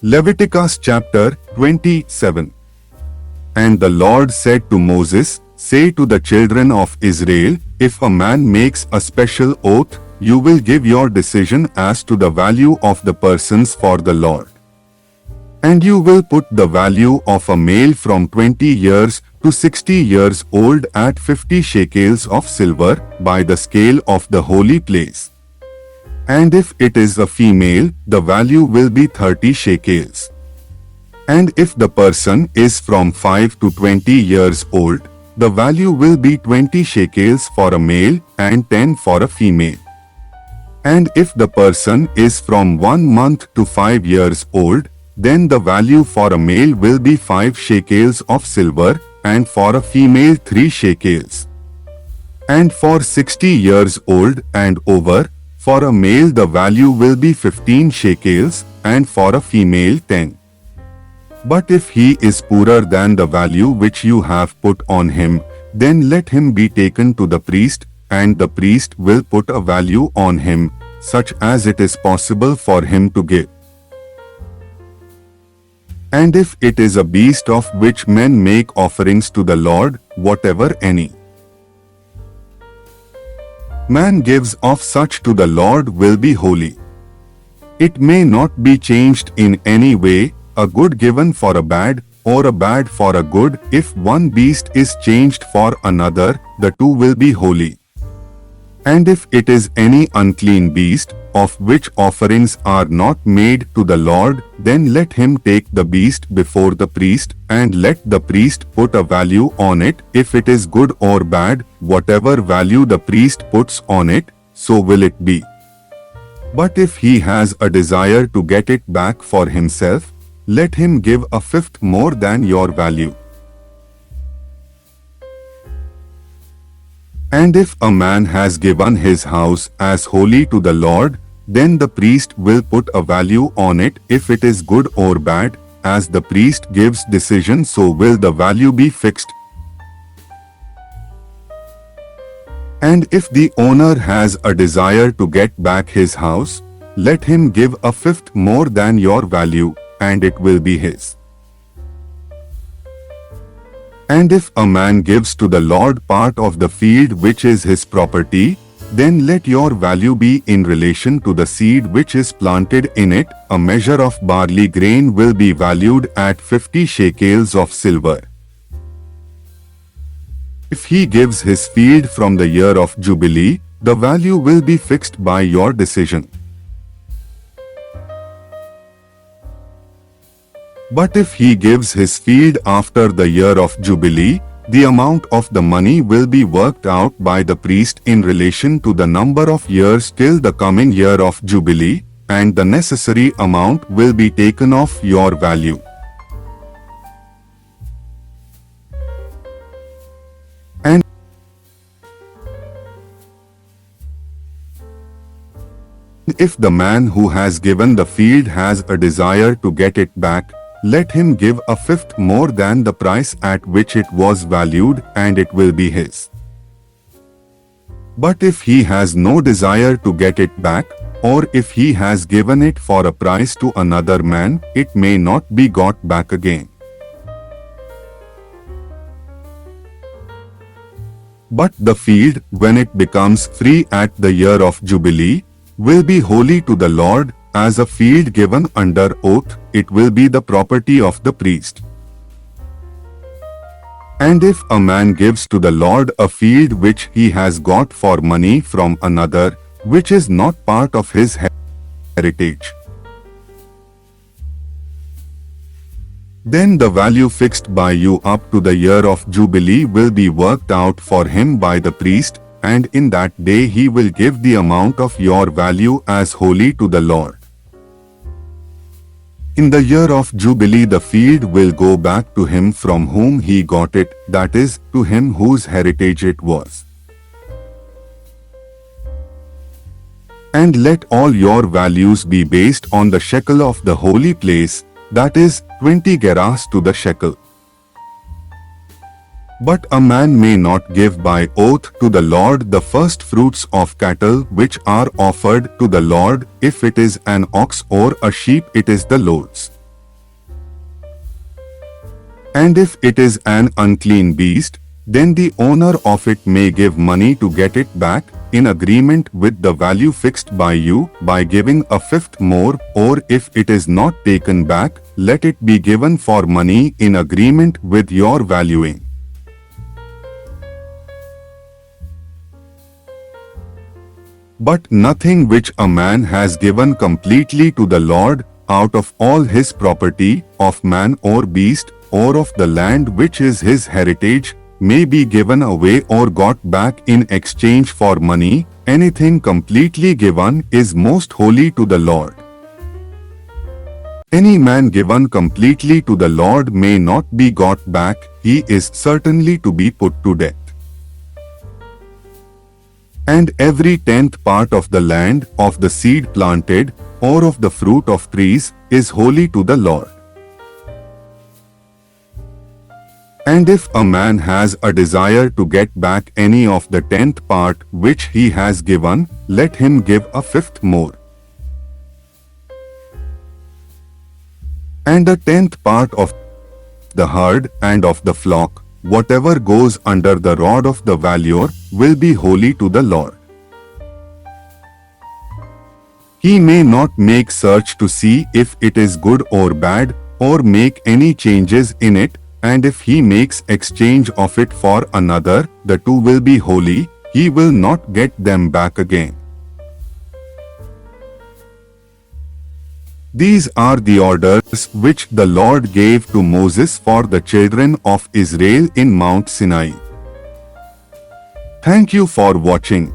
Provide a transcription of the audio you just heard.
Leviticus chapter 27. And the Lord said to Moses, Say to the children of Israel, if a man makes a special oath, you will give your decision as to the value of the persons for the Lord. And you will put the value of a male from 20 years to 60 years old at 50 shekels of silver by the scale of the holy place. And if it is a female, the value will be 30 shekels. And if the person is from 5 to 20 years old, the value will be 20 shekels for a male and 10 for a female. And if the person is from 1 month to 5 years old, then the value for a male will be 5 shekels of silver, and for a female 3 shekels. And for 60 years old and over, for a male the value will be 15 shekels, and for a female 10. But if he is poorer than the value which you have put on him, then let him be taken to the priest, and the priest will put a value on him, such as it is possible for him to give. And if it is a beast of which men make offerings to the Lord, whatever any man gives of such to the Lord will be holy. It may not be changed in any way, a good given for a bad, or a bad for a good. If one beast is changed for another, the two will be holy. And if it is any unclean beast, of which offerings are not made to the Lord, then let him take the beast before the priest, and let the priest put a value on it. If it is good or bad, whatever value the priest puts on it, so will it be. But if he has a desire to get it back for himself, let him give a fifth more than your value. And if a man has given his house as holy to the Lord, then the priest will put a value on it. If it is good or bad, as the priest gives decision, so will the value be fixed. And if the owner has a desire to get back his house, let him give a fifth more than your value, and it will be his. And if a man gives to the Lord part of the field which is his property, then let your value be in relation to the seed which is planted in it. A measure of barley grain will be valued at 50 shekels of silver. If he gives his field from the year of Jubilee, the value will be fixed by your decision. But if he gives his field after the year of Jubilee, the amount of the money will be worked out by the priest in relation to the number of years till the coming year of Jubilee, and the necessary amount will be taken off your value. And if the man who has given the field has a desire to get it back, let him give a fifth more than the price at which it was valued, and it will be his. But if he has no desire to get it back, or if he has given it for a price to another man, it may not be got back again. But the field, when it becomes free at the year of Jubilee, will be holy to the Lord. As a field given under oath, it will be the property of the priest. And if a man gives to the Lord a field which he has got for money from another, which is not part of his heritage, then the value fixed by you up to the year of Jubilee will be worked out for him by the priest, and in that day he will give the amount of your value as holy to the Lord. In the year of Jubilee the field will go back to him from whom he got it, that is, to him whose heritage it was. And let all your values be based on the shekel of the holy place, that is, 20 gerahs to the shekel. But a man may not give by oath to the Lord the first fruits of cattle which are offered to the Lord. If it is an ox or a sheep, it is the Lord's. And if it is an unclean beast, then the owner of it may give money to get it back, in agreement with the value fixed by you, by giving a fifth more, or if it is not taken back, let it be given for money in agreement with your valuing. But nothing which a man has given completely to the Lord, out of all his property, of man or beast, or of the land which is his heritage, may be given away or got back in exchange for money. Anything completely given is most holy to the Lord. Any man given completely to the Lord may not be got back, he is certainly to be put to death. And every 10th part of the land, of the seed planted, or of the fruit of trees, is holy to the Lord. And if a man has a desire to get back any of the 10th part which he has given, let him give a fifth more. And the 10th part of the herd and of the flock, whatever goes under the rod of the valuer, will be holy to the Lord. He may not make search to see if it is good or bad, or make any changes in it, and if he makes exchange of it for another, the two will be holy, he will not get them back again. These are the orders which the Lord gave to Moses for the children of Israel in Mount Sinai. Thank you for watching.